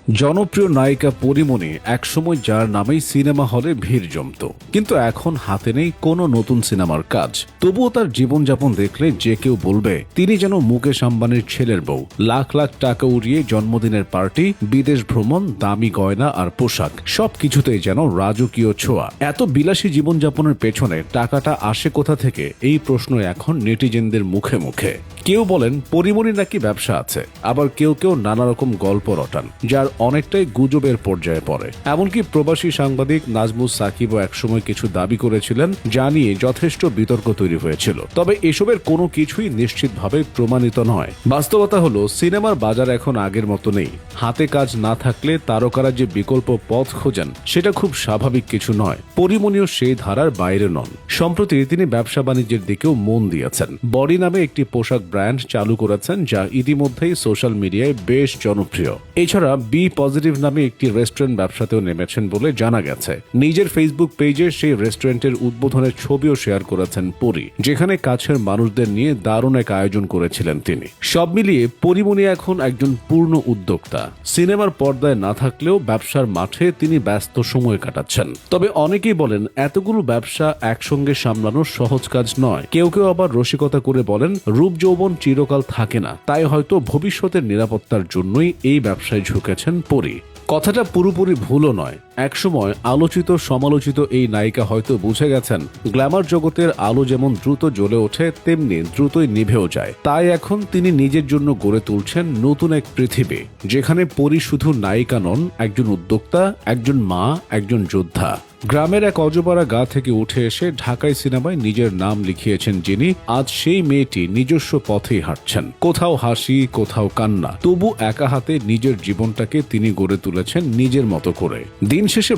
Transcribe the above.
জনপ্রিয় নায়িকা পরীমণি একসময় যার নামেই সিনেমা হলে ভিড় জমত, কিন্তু এখন হাতে নেই কোনো নতুন সিনেমার কাজ। তবুও তার জীবনযাপন দেখলে যে কেউ বলবে তিনি যেন মুকেশ আম্বানির ছেলের বউ। লাখ লাখ টাকা উড়িয়ে জন্মদিনের পার্টি, বিদেশ ভ্রমণ, দামি গয়না আর পোশাক, সবকিছুতেই যেন রাজকীয় ছোঁয়া। এত বিলাসী জীবনযাপনের পেছনে টাকাটা আসে কোথা থেকে, এই প্রশ্ন এখন নেটিজেনদের মুখে মুখে। কেউ বলেন পরীমণি নাকি ব্যবসা আছে, আবার কেউ কেউ নানা রকম গল্প রটান যার অনেকটাই গুজবের পর্যায়ে পড়ে। এমনকি প্রবাসী সাংবাদিক নাজমুস সাকিবও একসময় কিছু দাবি করেছিলেন, যা নিয়ে যথেষ্ট বিতর্ক তৈরি হয়েছিল। তবে এসবের কোনো কিছুই নিশ্চিতভাবে প্রমাণিত নয়। বাস্তবতা হলো সিনেমার বাজার এখন আগের মতো নেই। হাতে কাজ না থাকলে তারকারা যে বিকল্প পথ খোঁজেন সেটা খুব স্বাভাবিক কিছু নয়। পরীমণিও সেই ধারার বাইরে নন। সম্প্রতি তিনি ব্যবসা বাণিজ্যের দিকেও মন দিয়েছেন। বডি নামে একটি পোশাক ব্র্যান্ড চালু করেছেন, যা ইতিমধ্যেই সোশ্যাল মিডিয়ায় বেশ জনপ্রিয়। এছাড়া বি পজিটিভ নামে একটি রেস্টুরেন্ট ব্যবসাতেও নেমেছেন বলে জানা গেছে। নিজের ফেসবুক পেজে সেই রেস্টুরেন্টের উদ্বোধনের ছবিও শেয়ার করেছেন পরী, যেখানে কাছের মানুষদের নিয়ে দারুণ এক আয়োজন করেছিলেন তিনি। সব মিলিয়ে পরীমণি এখন একজন পূর্ণ উদ্যোক্তা। সিনেমার পর্দায় না থাকলেও ব্যবসার মাঠে তিনি ব্যস্ত সময় কাটাচ্ছেন। তবে অনেকেই বলেন এতগুলো ব্যবসা একসঙ্গে সামলানো সহজ কাজ নয়। কেউ কেউ আবার রসিকতা করে বলেন রূপ যৌবন চিরকাল থাকে না, তাই হয়তো ভবিষ্যতের নিরাপত্তার জন্যই এই ব্যবসায় ঝুঁকেছেন পরী। কথাটা পুরোপুরি ভুলও নয়। একসময় আলোচিত সমালোচিত এই নায়িকা হয়তো বুঝে গেছেন গ্ল্যামার জগতের আলো যেমন দ্রুত জ্বলে ওঠে, তেমনি দ্রুতই নিভেও যায়। তাই এখন তিনি নিজের জন্য গড়ে তুলছেন নতুন এক পৃথিবী, যেখানে পরী শুধু নায়িকা নন, একজন উদ্যোক্তা, একজন মা, একজন যোদ্ধা। গ্রামের এক অজপাড়া গা থেকে উঠে এসে ঢাকাই সিনেমায় নিজের নাম লিখিয়েছেন যিনি, আজ সেই মেয়েটি নিজস্ব পথেই হাঁটছেন। কোথাও হাসি, কোথাও কান্না, তবু একা হাতে নিজের জীবনটাকে তিনি গড়ে তুলেছেন নিজের মতো করে। দিন শেষে